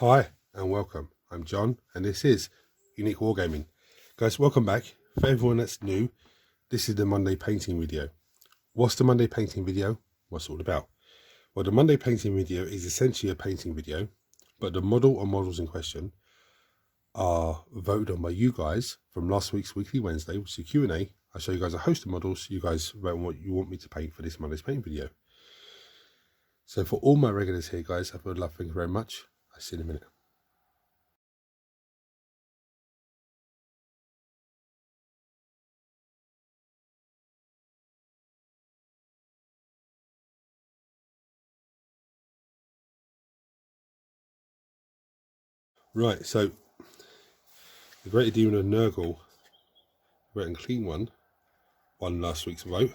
Hi and welcome. I'm John and this is Unique Wargaming. Guys, welcome back. For everyone that's new, this is the Monday painting video. What's the Monday painting video? What's it all about? Well, the Monday painting video is essentially a painting video, but the model or models in question are voted on by you guys from last week's Weekly Wednesday, which is a Q&A. I'll show you guys a host of models. You guys vote on what you want me to paint for this Monday's painting video. So for all my regulars here, guys, I would love, thank you very much. I'll see you in a minute. Right, so the Greater Demon of Nurgle, Red and Clean one, won last week's vote,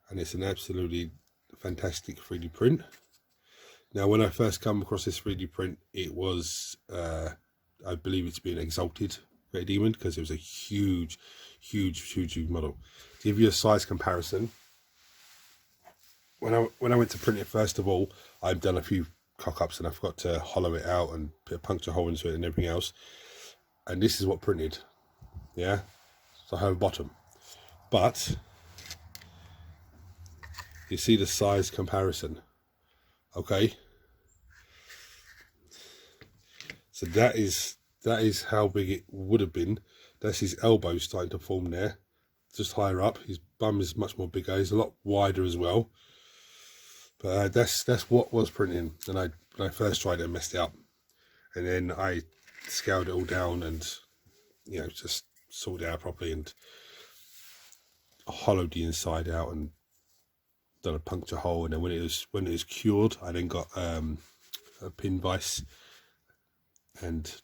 and it's an absolutely fantastic 3D print. Now, when I first come across this 3D print, it was, I believe it to be an exalted Greater Demon because it was a huge model. To give you a size comparison, when I went to print it, first of all, I've done a few cock-ups and I forgot to hollow it out and put a puncture hole into it and everything else. And this is what printed, yeah? So I have a bottom. But you see the size comparison, okay? So that is how big it would have been. That's his elbow starting to form there, just higher up. His bum is much more bigger. He's a lot wider as well. But that's what was printing. And when I first tried it, I messed it up. And then I scaled it all down and, you know, just sorted it out properly and hollowed the inside out and done a puncture hole. And then when it was cured, I then got a pin vise and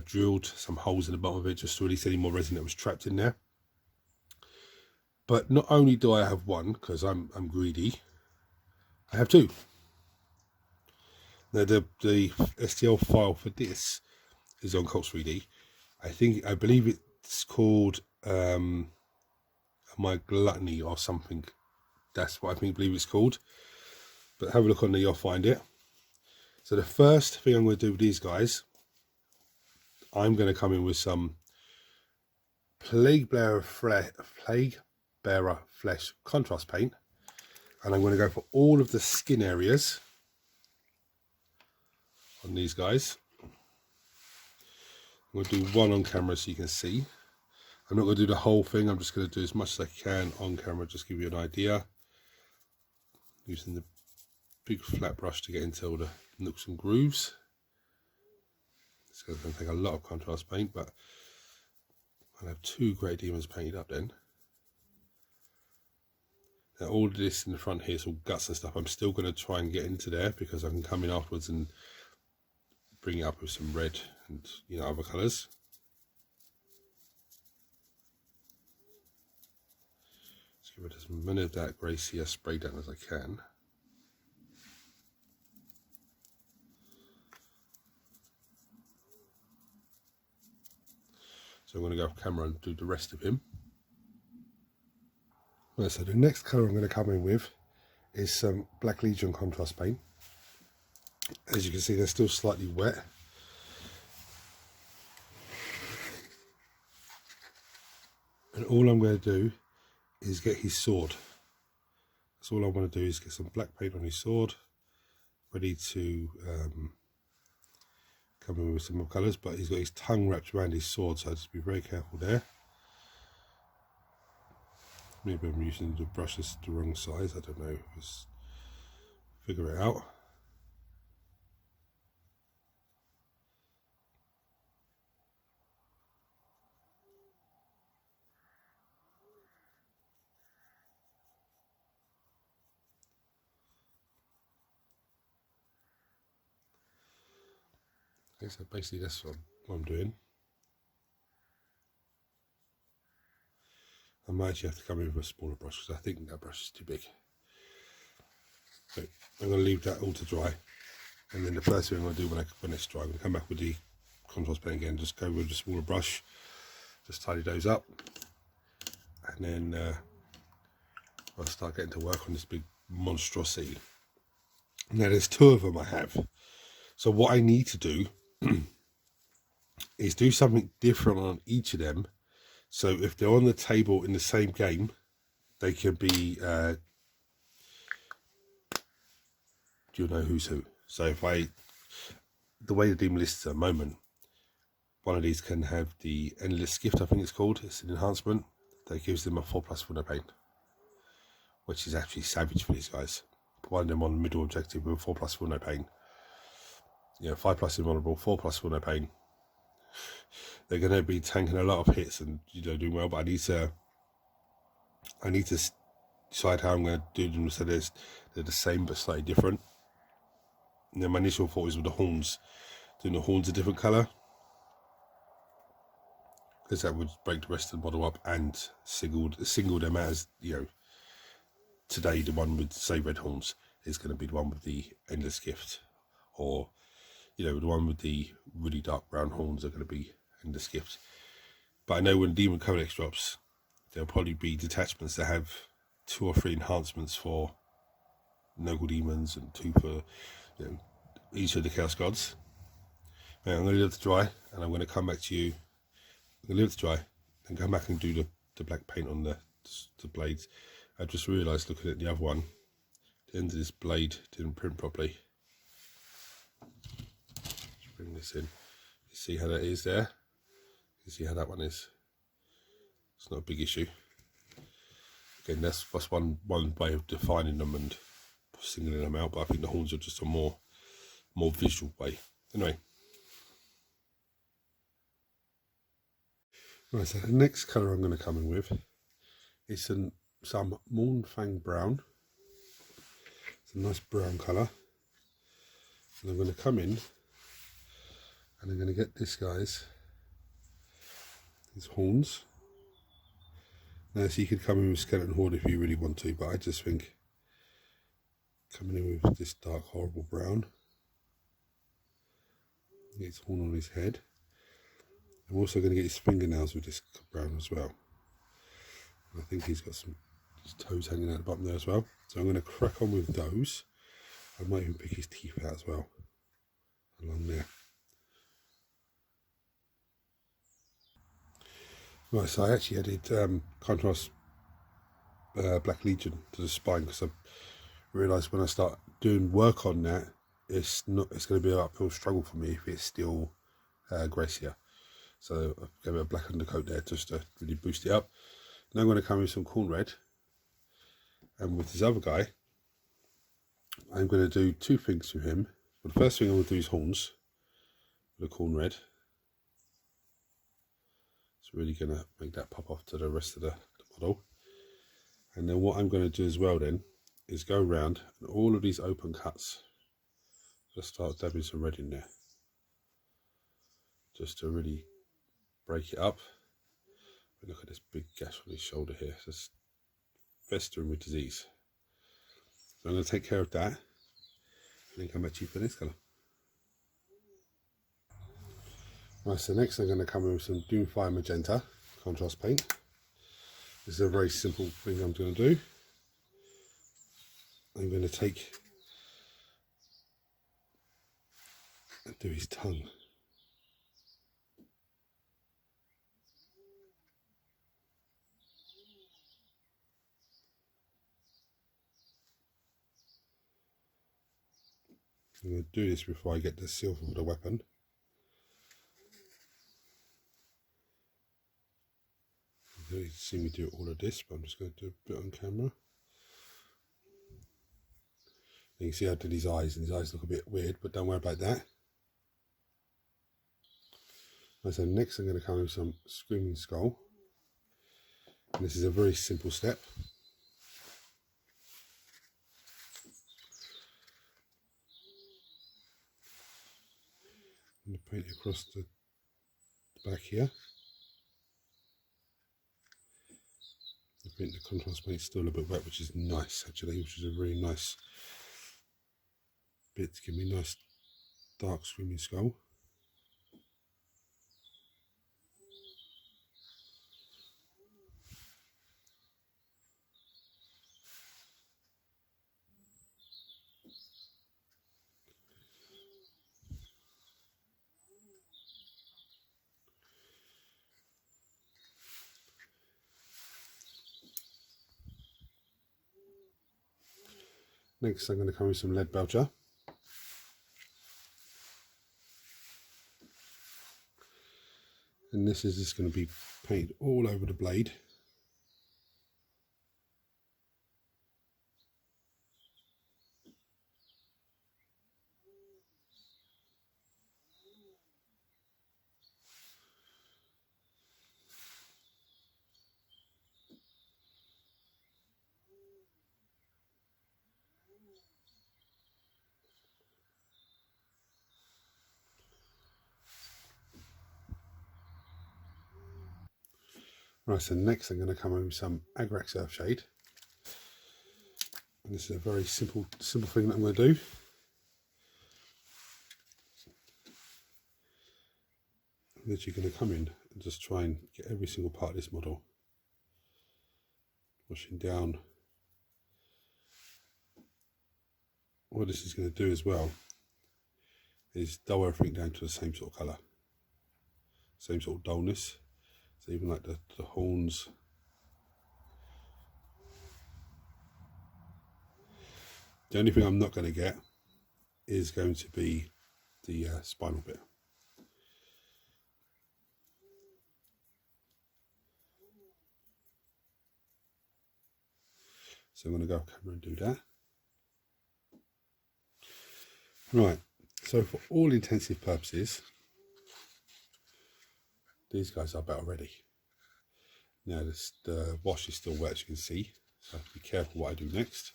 drilled some holes in the bottom of it just to release any more resin that was trapped in there. But not only do I have one, because I'm greedy, I have two. Now the STL file for this is on Cox 3D. I believe it's called My Gluttony or something. That's what I believe it's called. But have a look on there, you'll find it. So the first thing I'm going to do with these guys, I'm going to come in with some Plague Bearer Flesh contrast paint. And I'm going to go for all of the skin areas on these guys. I'm going to do one on camera so you can see. I'm not going to do the whole thing. I'm just going to do as much as I can on camera, just give you an idea. Using the big flat brush to get into all the nooks and grooves. It's going to take a lot of contrast paint, but I'll have two Great Demons painted up then. Now all of this in the front here is all guts and stuff. I'm still going to try and get into there because I can come in afterwards and bring it up with some red and, you know, other colours. Let's give it as many of that grey CS spray down as I can. So I'm going to go off camera and do the rest of him. Right, so the next colour I'm going to come in with is some Black Legion contrast paint. As you can see, they're still slightly wet. And all I'm going to do is get his sword. That's all I want to do is get some black paint on his sword, ready to come in with some more colours, but he's got his tongue wrapped around his sword, so I'll just be very careful there. Maybe I'm using the brushes the wrong size, I don't know, just figure it out. Okay, so basically that's what I'm doing. I might actually have to come in with a smaller brush because I think that brush is too big. So I'm going to leave that all to dry, and then the first thing I'm going to do when it's dry, I'm going to come back with the contrast paint again, just go with a smaller brush, just tidy those up, and then I'll start getting to work on this big monstrosity. Now there's two of them I have. So what I need to do is do something different on each of them. So if they're on the table in the same game, they can be, do you know who's who? So if the way the demon lists at the moment, one of these can have the Endless Gift, I think it's called. It's an enhancement that gives them a 4+ for no pain, which is actually savage for these guys. One of them on the middle objective with 4+ for no pain. 5+ invulnerable, 4+ for no pain. They're going to be tanking a lot of hits and doing well, but I need to decide how I'm going to do them so they're the same but slightly different. And then my initial thought is with the horns, doing the horns a different colour, because that would break the rest of the model up and single them out as, today the one with, say, red horns is going to be the one with the Endless Gift, or the one with the really dark brown horns are going to be Endless Gift. But I know when Demon Codex drops, there'll probably be detachments that have 2 or 3 enhancements for Nurgle demons and 2 for each of the Chaos Gods. Now, I'm going to leave it to dry, and I'm going to come back to you. I'm going to leave it to dry and come back and do the black paint on the blades. I just realised, looking at the other one, the end of this blade didn't print properly. Let's bring this in. You see how that is there? You see how that one is? It's not a big issue. Again, that's one way of defining them and singling them out, but I think the horns are just a more visual way. Anyway. Right, so the next colour I'm going to come in with is some Mornfang Brown. It's a nice brown colour. And I'm going to come in and I'm going to get these horns. Now, so you could come in with Skeleton Horde if you really want to, but I just think coming in with this dark, horrible brown. Get his horn on his head. I'm also going to get his fingernails with this brown as well. And I think he's got his toes hanging out the bottom there as well. So I'm going to crack on with those. I might even pick his teeth out as well, along there. Right, so I actually added contrast Black Legion to the spine, because I realised when I start doing work on that, it's going to be an uphill struggle for me if it's still Gracia. So I've given it a black undercoat there just to really boost it up. Now I'm going to come with some corn red, and with this other guy, I'm going to do 2 things with him. But the first thing I'm going to do is horns with the corn red. It's really going to make that pop off to the rest of the model. And then what I'm going to do as well then is go around and all of these open cuts, just start dabbing some red in there, just to really break it up. Look at this big gash on his shoulder here, it's just festering with disease. So I'm going to take care of that and then come back to you for this colour. Right, so next I'm going to come in with some Doomfire Magenta contrast paint. This is a very simple thing I'm going to do. I'm going to take and do his tongue. I'm going to do this before I get the silver for the weapon. You don't need to see me do all of this, but I'm just going to do a bit on camera. You can see I did his eyes, and his eyes look a bit weird, but don't worry about that. Right, so next I'm going to come with some Screaming Skull. And this is a very simple step. I'm going to paint across the back here. I think the contrast paint is still a bit wet, which is nice actually, which is a really nice bit to give me a nice dark Screaming Skull. Next I'm going to come with some lead belcher. And this is just going to be painted all over the blade. Right, so next I'm going to come in with some Agrax Earthshade. And this is a very simple thing that I'm going to do. That you're going to come in and just try and get every single part of this model. Washing down. What this is going to do as well is dull everything down to the same sort of colour. Same sort of dullness. So even like the horns. The only thing I'm not going to get is going to be the spinal bit. So I'm going to go off camera and do that. Right, so for all intensive purposes, these guys are about ready. Now the wash is still wet, as you can see, so I have to be careful what I do next.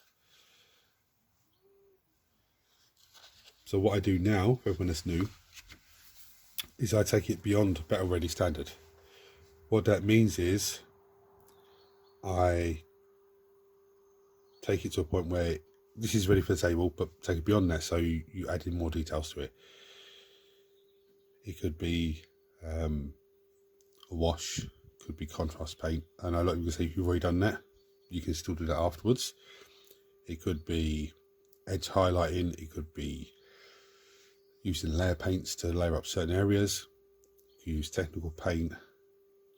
So what I do now, for everyone that's new, is I take it beyond Battle Ready standard. What that means is I take it to a point where this is ready for the table, but take it beyond that, so you add in more details to it. It could be a wash, could be contrast paint. I know a lot of you can say if you've already done that, you can still do that afterwards. It could be edge highlighting, it could be using layer paints to layer up certain areas. You can use technical paint,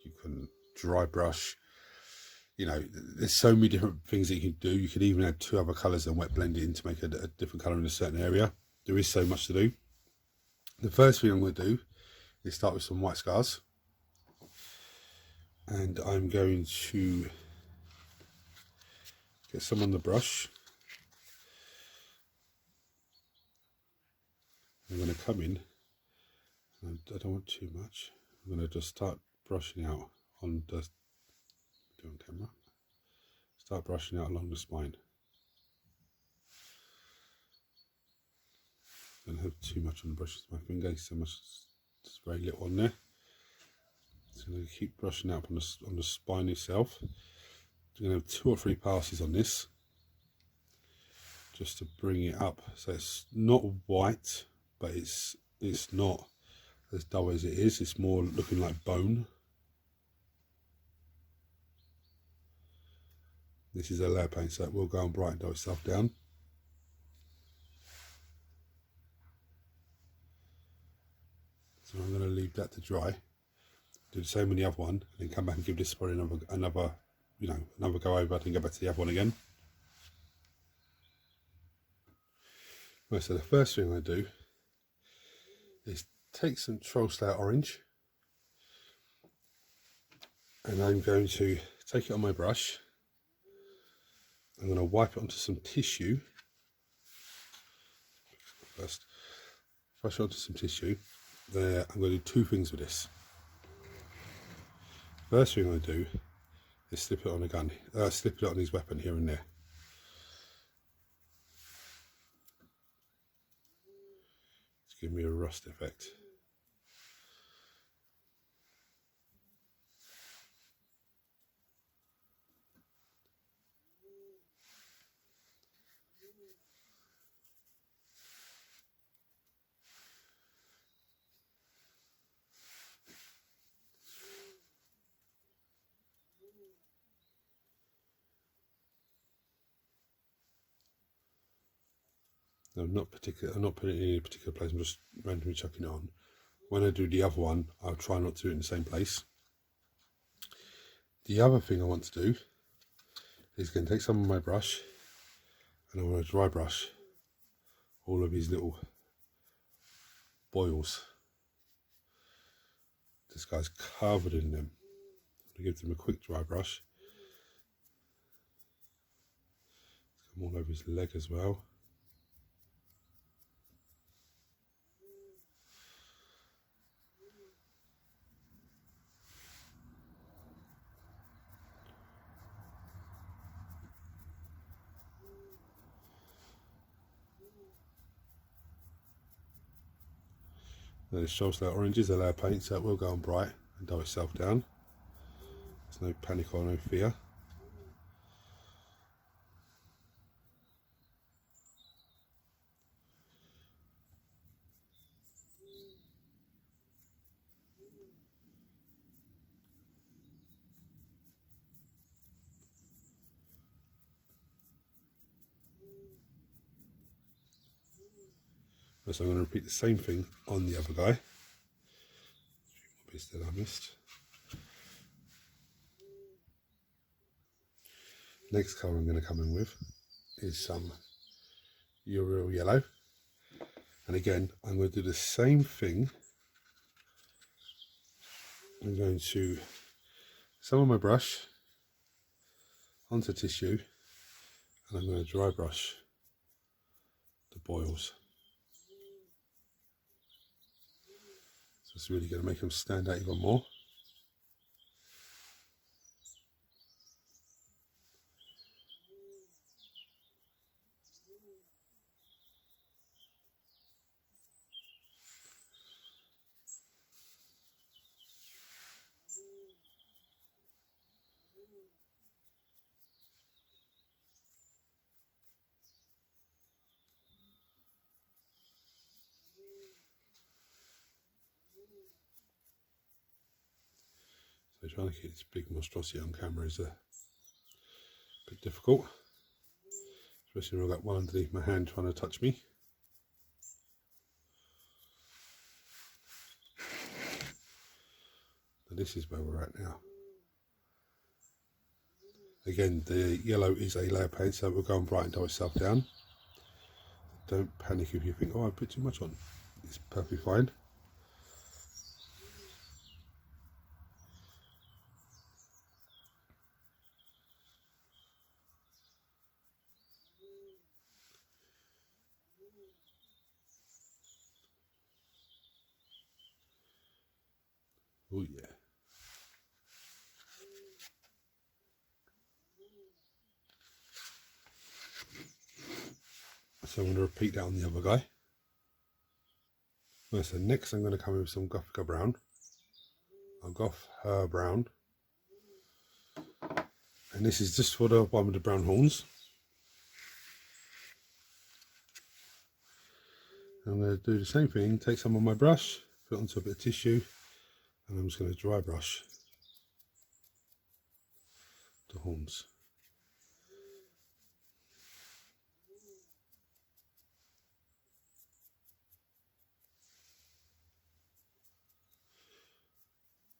you can dry brush. You know, there's so many different things that you can do. You could even add 2 other colours and wet blend it in to make a different colour in a certain area. There is so much to do. The first thing I'm going to do is start with some white scars. And I'm going to get some on the brush. I'm going to come in, and I don't want too much. I'm going to just start brushing out on the, do on camera, start brushing out along the spine. I don't have too much on the brushes, my finger, so much, there's very little on there. So I'm going to keep brushing out on the spine itself. I'm going to have 2 or 3 passes on this, just to bring it up. So it's not white, but it's not as dull as it is. It's more looking like bone. This is a layer paint, so it will go and brighten itself down. So I'm going to leave that to dry. Do the same on the other one, and then come back and give this probably another go over, then go back to the other one again. Right, so the first thing I do is take some Troll Slayer orange, and I'm going to take it on my brush. I'm going to wipe it onto some tissue first. Brush it onto some tissue. There, I'm going to do 2 things with this. First thing I do is slip it on a gun, slip it on his weapon here and there. It's giving me a rust effect. I'm not putting it in any particular place, I'm just randomly chucking it on. When I do the other one, I'll try not to do it in the same place. The other thing I want to do is going to take some of my brush And I want to dry brush all of these little boils. This guy's covered in them. I'm going to give them a quick dry brush. It's come all over his leg as well. Now this shows that oranges are layer paint, so it will go on bright and dull itself down. There's no panic or no fear. So I'm going to repeat the same thing on the other guy. A few more bits that I missed. Next colour I'm going to come in with is some Uriel yellow. And again, I'm going to do the same thing. I'm going to some of my brush onto tissue, and I'm going to dry brush the boils. So it's really going to make them stand out even more. So trying to keep this big monstrosity on camera is a bit difficult, especially when I've got one underneath my hand trying to touch me. So this is where we're at now. Again, the yellow is a layer paint, so it will go on bright and dull itself down. Don't panic if you think, oh, I put too much on. It's perfectly fine. Oh yeah. So I'm going to repeat that on the other guy. Right, so next I'm going to come in with some Gothica brown. I'll Goth her brown. And this is just for the one with the brown horns. I'm going to do the same thing, take some of my brush, put it onto a bit of tissue, and I'm just going to dry brush the horns.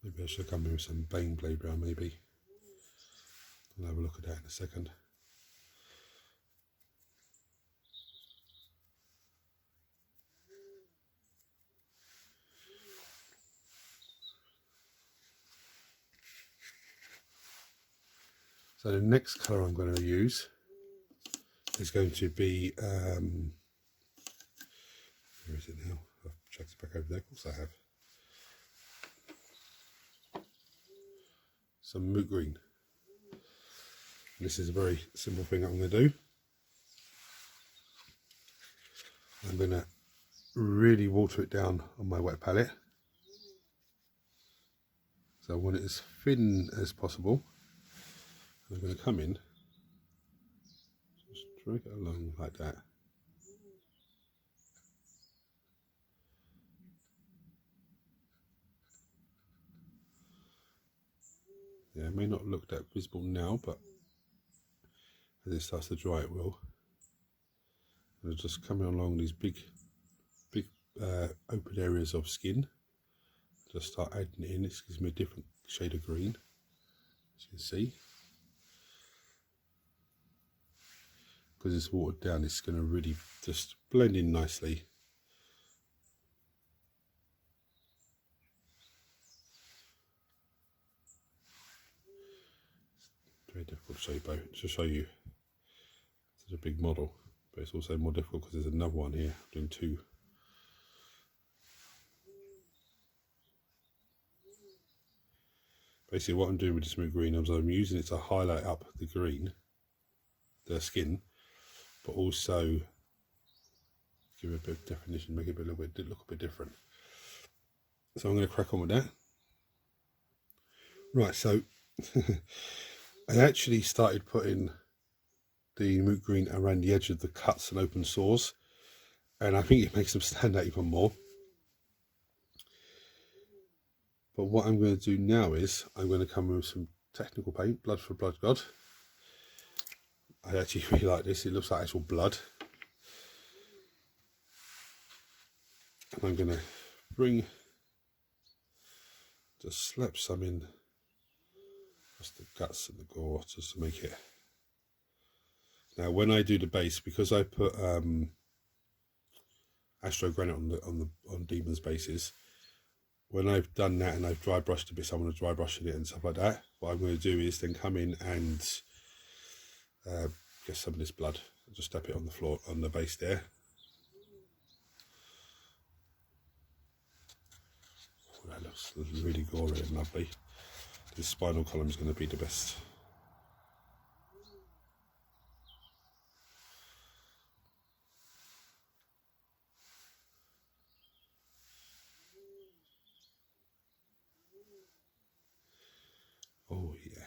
Maybe I should come in with some Bane Blade brown maybe. I'll have a look at that in a second. So the next colour I'm going to use is going to be, where is it now? I've checked it back over there, of course I have. Some moot green. And this is a very simple thing I'm going to do. I'm going to really water it down on my wet palette. So I want it as thin as possible. I'm going to come in, just drag it along like that. Yeah, it may not look that visible now, but as it starts to dry it will. And it's just coming along these big open areas of skin. Just start adding it in. This gives me a different shade of green, as you can see. because it's watered down, it's going to really just blend in nicely. It's very difficult to show you. It's a big model, but it's also more difficult because there's another one here. I'm doing two. Basically what I'm doing with this moot green is I'm using it to highlight up the green, the skin, but also give it a bit of definition, make it look a bit different. So I'm going to crack on with that. Right, so I actually started putting the moot green around the edge of the cuts and open sores, and I think it makes them stand out even more. But what I'm going to do now is I'm going to come with some technical paint, Blood for Blood God. I actually really like this, it looks like actual blood. And I'm going to just slap some in just the guts and the gore, just to make it. Now when I do the base, because I put Astro Granite on Daemon's bases, when I've done that and I've dry brushed a bit, so I'm going to dry brush it and stuff like that, what I'm going to do is then come in and get some of this blood, just tap it on the floor, on the base there. Oh, that looks really gory and lovely. This spinal column is going to be the best. Oh yeah.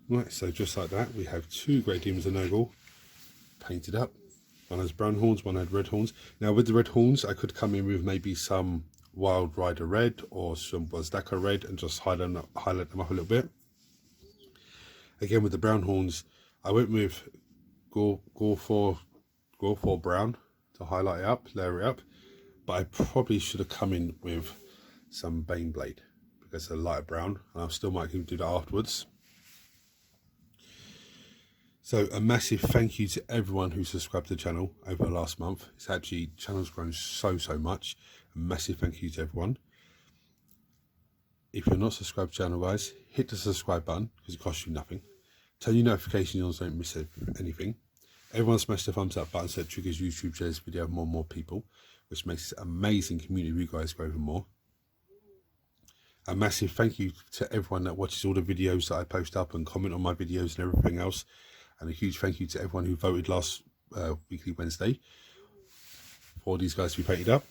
Right, so just like that, we have two great Daemons of Nurgle painted up. One has brown horns, one had red horns. Now with the red horns, I could come in with maybe some Wild Rider red or some Wazdaka red and just highlight them up a little bit. Again, with the brown horns, I went with Gore 4 brown to highlight it up, layer it up. But I probably should have come in with some Baneblade because they're light brown, and I still might do that afterwards. So a massive thank you to everyone who subscribed to the channel over the last month. It's actually, channel's grown so much. A massive thank you to everyone. If you're not subscribed to the channel, guys, hit the subscribe button because it costs you nothing. Turn your notifications on so you don't miss anything. Everyone smash the thumbs up button so it triggers YouTube share this video to more and more people, which makes this amazing community you guys grow even more. A massive thank you to everyone that watches all the videos that I post up and comment on my videos and everything else. And a huge thank you to everyone who voted last weekly Wednesday for these guys to be painted up.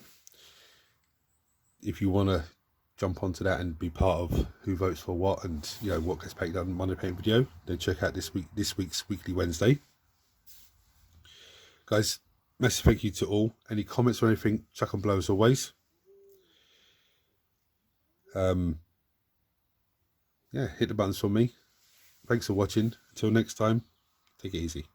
If you want to jump onto that and be part of who votes for what and what gets painted up in Monday paint video, then check out this week's weekly Wednesday. Guys, massive thank you to all. Any comments or anything, chuck them below as always. Yeah, hit the buttons for me. Thanks for watching. Until next time, take it easy.